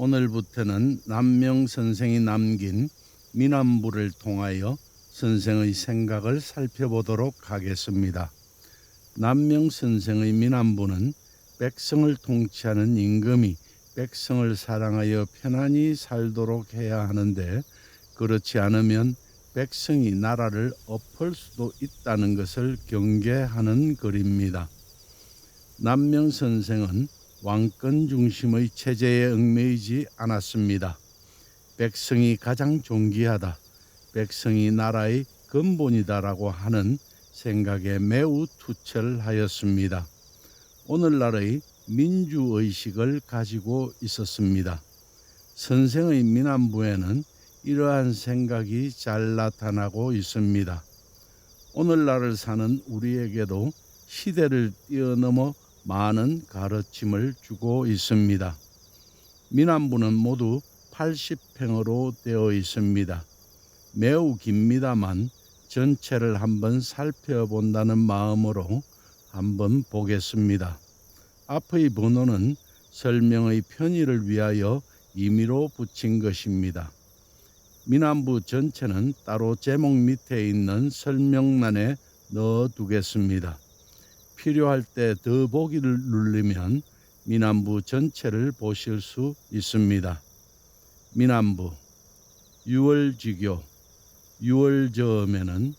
오늘부터는 남명 선생이 남긴 민안부를 통하여 선생의 생각을 살펴보도록 하겠습니다. 남명 선생의 민안부는 백성을 통치하는 임금이 백성을 사랑하여 편안히 살도록 해야 하는데, 그렇지 않으면 백성이 나라를 엎을 수도 있다는 것을 경계하는 글입니다. 남명 선생은 왕권 중심의 체제에 얽매이지 않았습니다. 백성이 가장 존귀하다, 백성이 나라의 근본이다라고 하는 생각에 매우 투철하였습니다. 오늘날의 민주의식을 가지고 있었습니다. 선생의 민안부에는 이러한 생각이 잘 나타나고 있습니다. 오늘날을 사는 우리에게도 시대를 뛰어넘어 많은 가르침을 주고 있습니다. 민안부는 모두 80평으로 되어 있습니다. 매우 깁니다만 전체를 한번 살펴본다는 마음으로 한번 보겠습니다. 앞의 번호는 설명의 편의를 위하여 임의로 붙인 것입니다. 민안부 전체는 따로 제목 밑에 있는 설명란에 넣어두겠습니다. 필요할 때 더보기를 누르면 민안부 전체를 보실 수 있습니다. 민안부 유월지교, 유월저음에는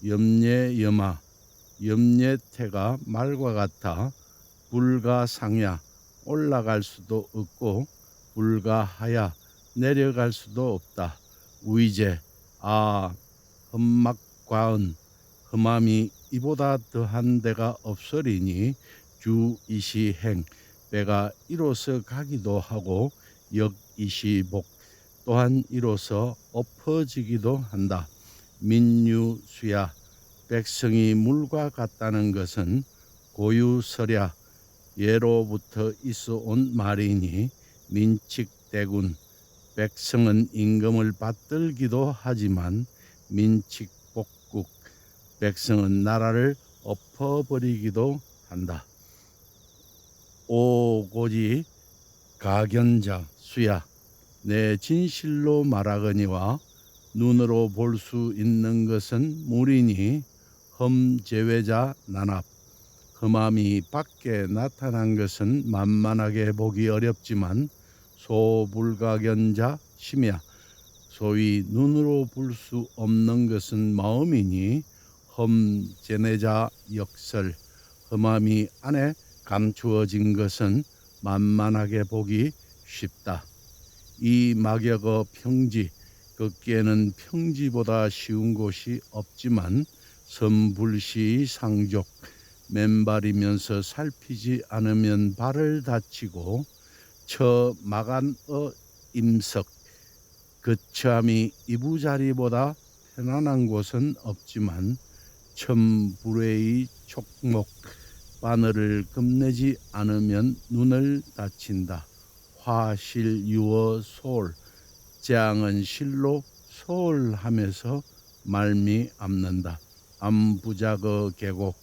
염예염하, 염예태가 말과 같아 불가상야, 올라갈 수도 없고 불가하야, 내려갈 수도 없다. 위제, 험막과은, 험함이 이보다 더한 데가 없으리니 주이시행, 배가 이로서 가기도 하고 역이시복, 또한 이로서 엎어지기도 한다. 민유수야, 백성이 물과 같다는 것은 고유설야, 예로부터 있어 온 말이니 민칙대군, 백성은 임금을 받들기도 하지만 민칙복국, 백성은 나라를 엎어버리기도 한다. 오고지 가견자 수야, 내 진실로 말하거니와 눈으로 볼 수 있는 것은 물이니 험제외자 난압, 험함이 밖에 나타난 것은 만만하게 보기 어렵지만 소불가견자 심야, 소위 눈으로 볼 수 없는 것은 마음이니 험제내자 역설, 험함이 안에 감추어진 것은 만만하게 보기 쉽다. 이 막역어 평지, 걷기에는 평지보다 쉬운 곳이 없지만 선불시 상족, 맨발이면서 살피지 않으면 발을 다치고 처마간어 임석, 거처함이 이부자리보다 편안한 곳은 없지만 천불의 촉목, 바늘을 겁내지 않으면 눈을 다친다. 화실유어 소울, 재앙은 실로 소홀함에서 말미암는다. 암부작어 계곡,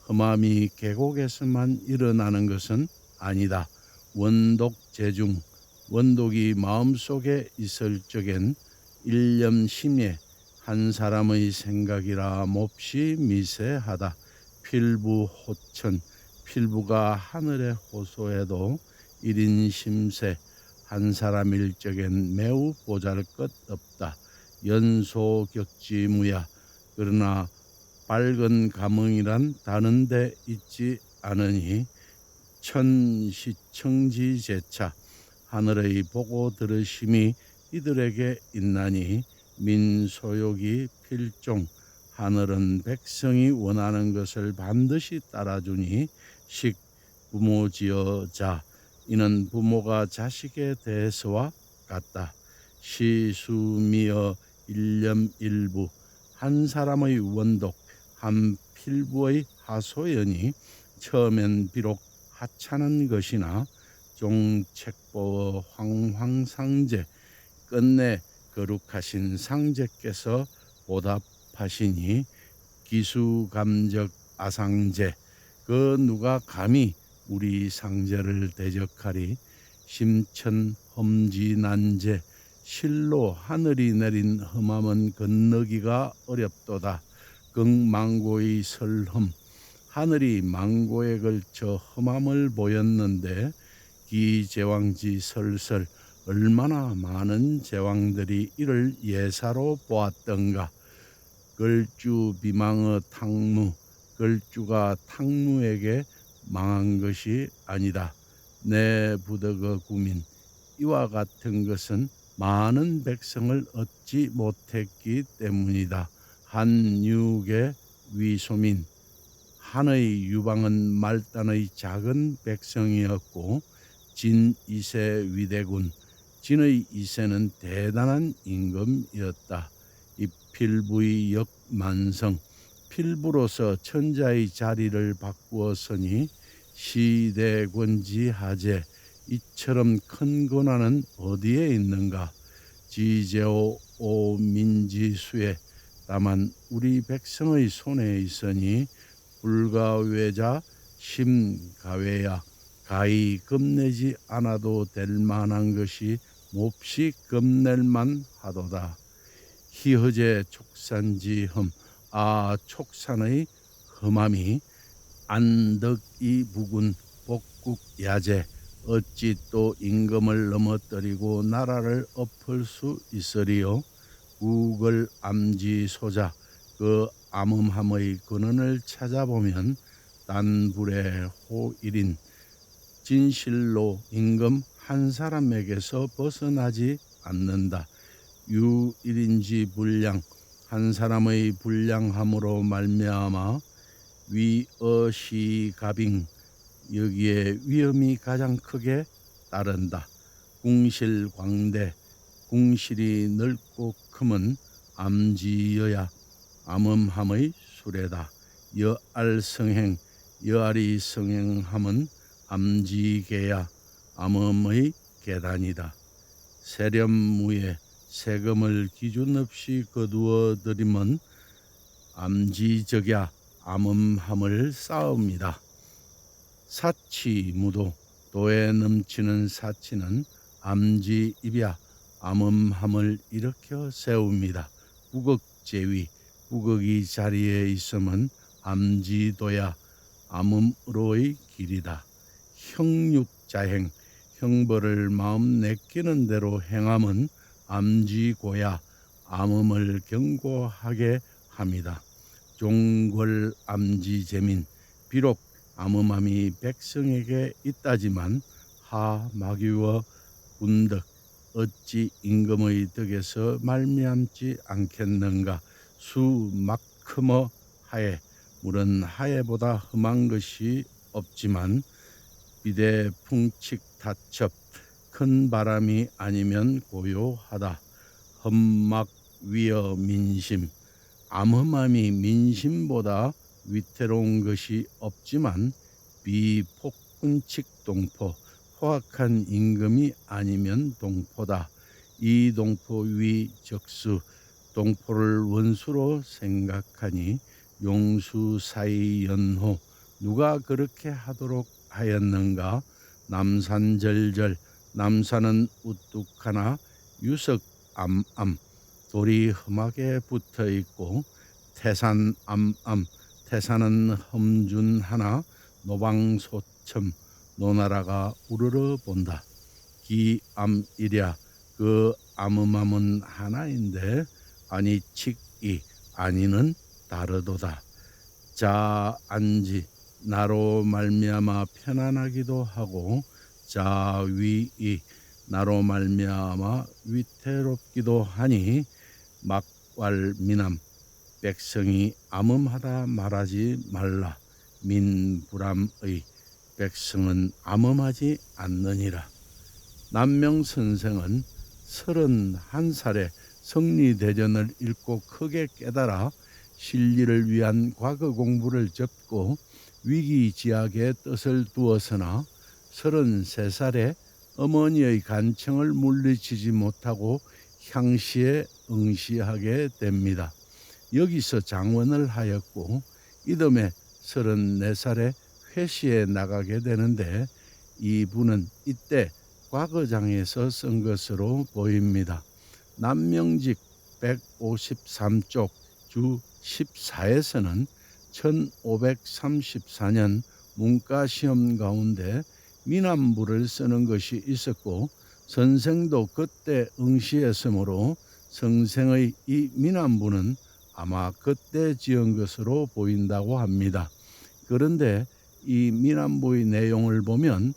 험함이 계곡에서만 일어나는 것은 아니다. 원독재중, 원독이 마음속에 있을 적엔 일념심예, 한 사람의 생각이라 몹시 미세하다. 필부호천, 필부가 하늘에 호소해도 일인심세, 한 사람일 적엔 매우 보잘것없다. 연소격지무야, 그러나 밝은 감흥이란 다른 데 있지 않으니 천시청지제차, 하늘의 보고 들으심이 이들에게 있나니 민소욕이 필종, 하늘은 백성이 원하는 것을 반드시 따라주니 식부모지어자, 이는 부모가 자식에 대해서와 같다. 시수미어 일념일부, 한 사람의 원독, 한 필부의 하소연이 처음엔 비록 하찮은 것이나 종책보어 황황상제, 끝내 거룩하신 상제께서 보답하시니 기수감적 아상제, 그 누가 감히 우리 상제를 대적하리. 심천 험지 난제 실로 하늘이 내린 험함은 건너기가 어렵도다. 극망고의 설험 하늘이 망고에 걸쳐 험함을 보였는데 기제왕지 설설 얼마나 많은 제왕들이 이를 예사로 보았던가. 걸주 비망의 탕무 걸주가 탕무에게 망한 것이 아니다. 내 부덕의 구민 이와 같은 것은 많은 백성을 얻지 못했기 때문이다. 한육의 위소민 한의 유방은 말단의 작은 백성이었고 진이세 위대군 진의 이세는 대단한 임금이었다. 이 필부의 역만성 필부로서 천자의 자리를 바꾸었으니 시대권지하제 이처럼 큰 권한은 어디에 있는가. 지제오 오민지수에 다만 우리 백성의 손에 있으니 불가외자 심가외야 가히 겁내지 않아도 될 만한 것이 몹시 겁낼만 하도다. 희허제 촉산지흠 촉산의 험함이 안덕이 부군 복국야제 어찌 또 임금을 넘어뜨리고 나라를 엎을 수 있으리요. 국을 암지소자 그 암음함의 근원을 찾아보면 단불의 호일인 진실로 임금 한 사람에게서 벗어나지 않는다. 유일인지 불량 한 사람의 불량함으로 말미암아 위어시가빙 여기에 위험이 가장 크게 따른다. 궁실광대 궁실이 넓고 크면 암지여야 암음함의 수레다. 여알성행 여알이 성행함은 암지계야 암음의 계단이다. 세렴무에 세금을 기준 없이 거두어 들이면 암지적야 암음함을 쌓읍니다. 사치무도 도에 넘치는 사치는 암지입야 암음함을 일으켜 세웁니다. 부극제위 부극이 자리에 있으면 암지도야 암음으로의 길이다. 형육자행 형벌을 마음 내키는 대로 행함은 암지고야 암음을 경고하게 합니다. 종궐 암지재민 비록 암음함이 백성에게 있다지만 하마귀와 군덕 어찌 임금의 덕에서 말미암지 않겠는가. 수막크머 하에 물은 하에보다 험한 것이 없지만 비대 풍칙 타첩 큰 바람이 아니면 고요하다. 험막 위어 민심 암험함이 민심보다 위태로운 것이 없지만 비폭군칙 동포 포악한 임금이 아니면 동포다. 이 동포 위 적수 동포를 원수로 생각하니 용수사의 연호 누가 그렇게 하도록 하였는가. 남산절절 남산은 우뚝하나 유석 암암 돌이 험하게 붙어 있고 태산 암암 태산은 험준하나 노방소첨 노나라가 우러러 본다. 기암이랴 그 암음함은 하나인데 아니 칙이 아니는 다르도다. 자안지 나로 말미암아 편안하기도 하고 자위이 나로 말미암아 위태롭기도 하니 막왈미남 백성이 암음하다 말하지 말라. 민불암의 백성은 암음하지 않느니라. 남명선생은 31살에 성리대전을 읽고 크게 깨달아 실리를 위한 과거 공부를 접고 위기지약의 뜻을 두었으나 33살에 어머니의 간청을 물리치지 못하고 향시에 응시하게 됩니다. 여기서 장원을 하였고 이듬해 34살에 회시에 나가게 되는데 이분은 이때 과거장에서 쓴 것으로 보입니다. 남명직 153쪽 주 14에서는 1534년 문과시험 가운데 미남부를 쓰는 것이 있었고 선생도 그때 응시했으므로 선생의 이 미남부는 아마 그때 지은 것으로 보인다고 합니다. 그런데 이 미남부의 내용을 보면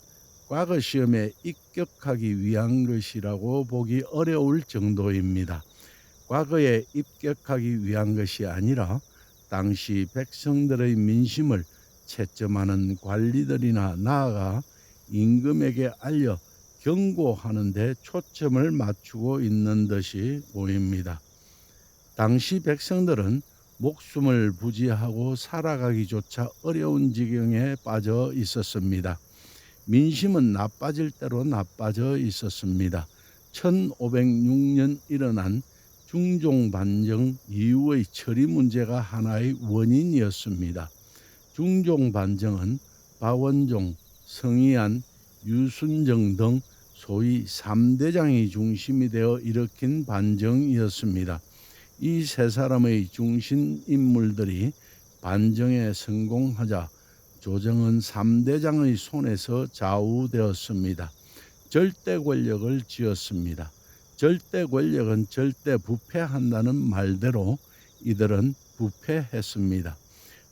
과거 시험에 입격하기 위한 것이라고 보기 어려울 정도입니다. 과거에 입격하기 위한 것이 아니라 당시 백성들의 민심을 채점하는 관리들이나 나아가 임금에게 알려 경고하는 데 초점을 맞추고 있는 듯이 보입니다. 당시 백성들은 목숨을 부지하고 살아가기조차 어려운 지경에 빠져 있었습니다. 민심은 나빠질 대로 나빠져 있었습니다. 1506년 일어난 중종반정 이후의 처리 문제가 하나의 원인이었습니다. 중종반정은 박원종, 성희안, 유순정 등 소위 3대장이 중심이 되어 일으킨 반정이었습니다. 이 세 사람의 중심 인물들이 반정에 성공하자 조정은 3대장의 손에서 좌우되었습니다. 절대 권력을 쥐었습니다. 절대 권력은 절대 부패한다는 말대로 이들은 부패했습니다.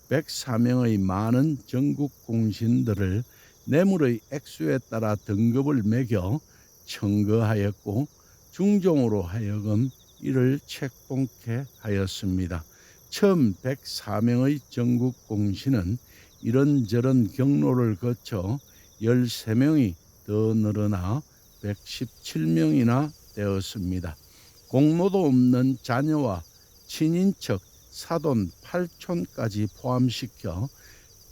104명의 많은 전국 공신들을 뇌물의 액수에 따라 등급을 매겨 청거하였고 중종으로 하여금 이를 책봉케 하였습니다. 처음 104명의 전국 공신은 이런저런 경로를 거쳐 13명이 더 늘어나 117명이나 되었습니다. 공로도 없는 자녀와 친인척, 사돈 8촌까지 포함시켜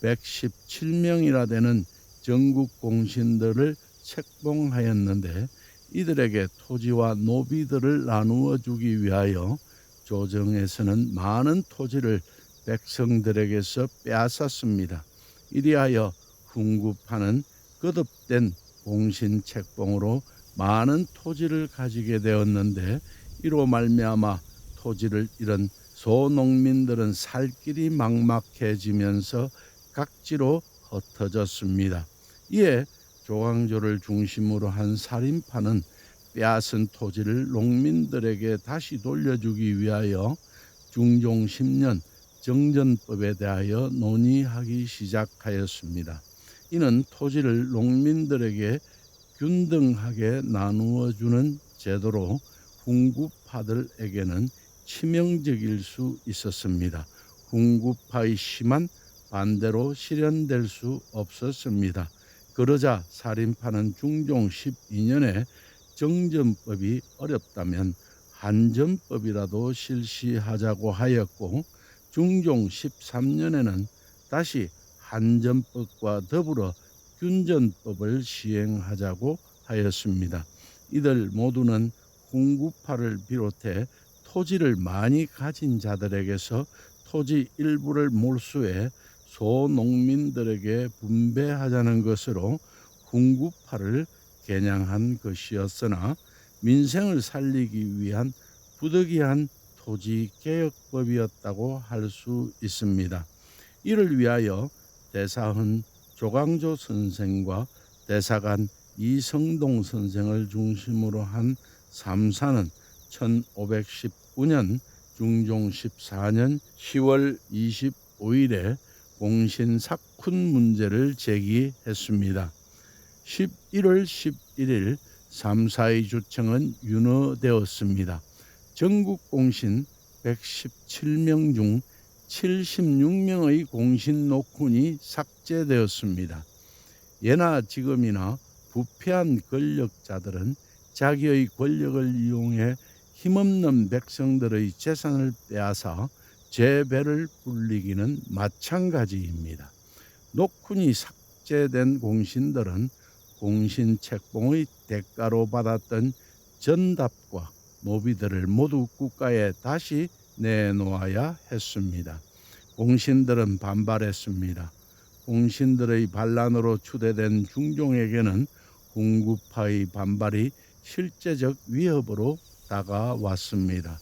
117명이나 되는 전국 공신들을 책봉하였는데 이들에게 토지와 노비들을 나누어 주기 위하여 조정에서는 많은 토지를 백성들에게서 빼앗았습니다. 이리하여 훈구파는 거듭된 공신 책봉으로 많은 토지를 가지게 되었는데 이로 말미암아 토지를 잃은 소농민들은 살 길이 막막해지면서 각지로 흩어졌습니다. 이에 조광조를 중심으로 한 살인파는 빼앗은 토지를 농민들에게 다시 돌려주기 위하여 중종 10년 정전법에 대하여 논의하기 시작하였습니다. 이는 토지를 농민들에게 균등하게 나누어 주는 제도로 훈구파들에게는 치명적일 수 있었습니다. 훈구파의 심한 반대로 실현될 수 없었습니다. 그러자 살인파는 중종 12년에 정전법이 어렵다면 한전법이라도 실시하자고 하였고 중종 13년에는 다시 한전법과 더불어 균전법을 시행하자고 하였습니다. 이들 모두는 훈구파를 비롯해 토지를 많이 가진 자들에게서 토지 일부를 몰수해 소농민들에게 분배하자는 것으로 훈구파를 겨냥한 것이었으나 민생을 살리기 위한 부득이한 토지개혁법이었다고 할 수 있습니다. 이를 위하여 대사헌 조광조 선생과 대사관 이성동 선생을 중심으로 한 3사는 1519년 중종 14년 10월 25일에 공신삭훈 문제를 제기했습니다. 11월 11일 3사의 주청은 윤허되었습니다. 전국 공신 117명 중 76명의 공신 녹훈이 삭제되었습니다. 예나 지금이나 부패한 권력자들은 자기의 권력을 이용해 힘없는 백성들의 재산을 빼앗아 죄배를 불리기는 마찬가지입니다. 녹훈이 삭제된 공신들은 공신 책봉의 대가로 받았던 전답과 노비들을 모두 국가에 다시 내놓아야 했습니다. 공신들은 반발했습니다. 공신들의 반란으로 추대된 중종에게는 훈구파의 반발이 실제적 위협으로 다가왔습니다.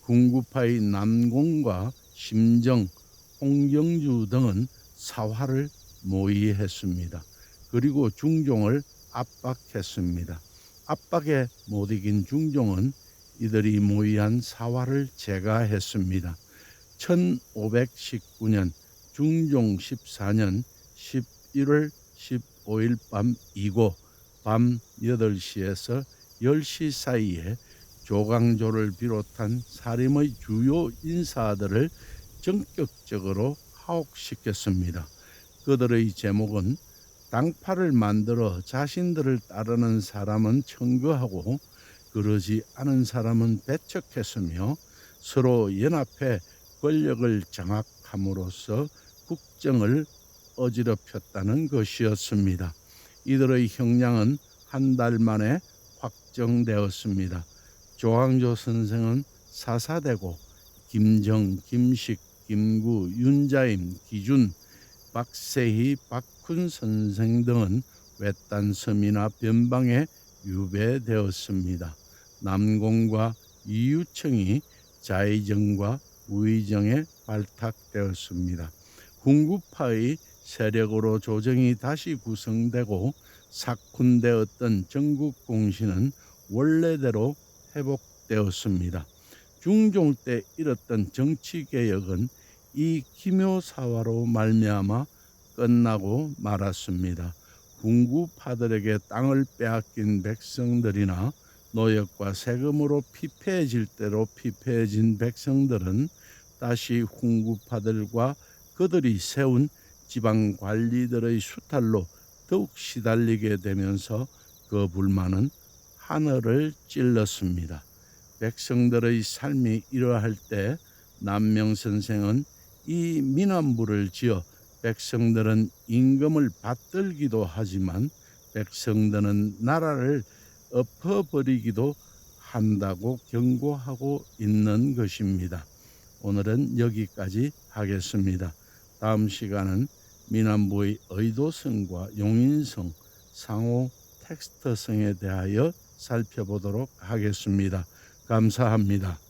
훈구파의 남공과 심정, 홍경주 등은 사화를 모의했습니다. 그리고 중종을 압박했습니다. 압박에 못 이긴 중종은 이들이 모의한 사화를 제거했습니다. 1519년 중종 14년 11월 15일 밤 이고 밤 8시에서 10시 사이에 조광조를 비롯한 사림의 주요 인사들을 전격적으로 하옥시켰습니다. 그들의 제목은 당파를 만들어 자신들을 따르는 사람은 청구하고 그러지 않은 사람은 배척했으며 서로 연합해 권력을 장악함으로써 국정을 어지럽혔다는 것이었습니다. 이들의 형량은 한 달 만에 확정되었습니다. 조광조 선생은 사사되고 김정, 김식, 김구, 윤자임, 기준, 박세희, 박훈 선생 등은 외딴 섬이나 변방에 유배되었습니다. 남공과 이유청이 자의정과 우의정에 발탁되었습니다. 훈구파의 세력으로 조정이 다시 구성되고 삭훈되었던 전국공신은 원래대로 회복되었습니다. 중종 때 이뤘던 정치개혁은 이 기묘사화로 말미암아 끝나고 말았습니다. 훈구파들에게 땅을 빼앗긴 백성들이나 노역과 세금으로 피폐해질 대로 피폐해진 백성들은 다시 훈구파들과 그들이 세운 지방관리들의 수탈로 더욱 시달리게 되면서 그 불만은 하늘을 찔렀습니다. 백성들의 삶이 이러할 때 남명선생은 이 민안부를 지어 백성들은 임금을 받들기도 하지만 백성들은 나라를 엎어버리기도 한다고 경고하고 있는 것입니다. 오늘은 여기까지 하겠습니다. 다음 시간은 민안부의 의도성과 용인성, 상호 텍스트성에 대하여 살펴보도록 하겠습니다. 감사합니다.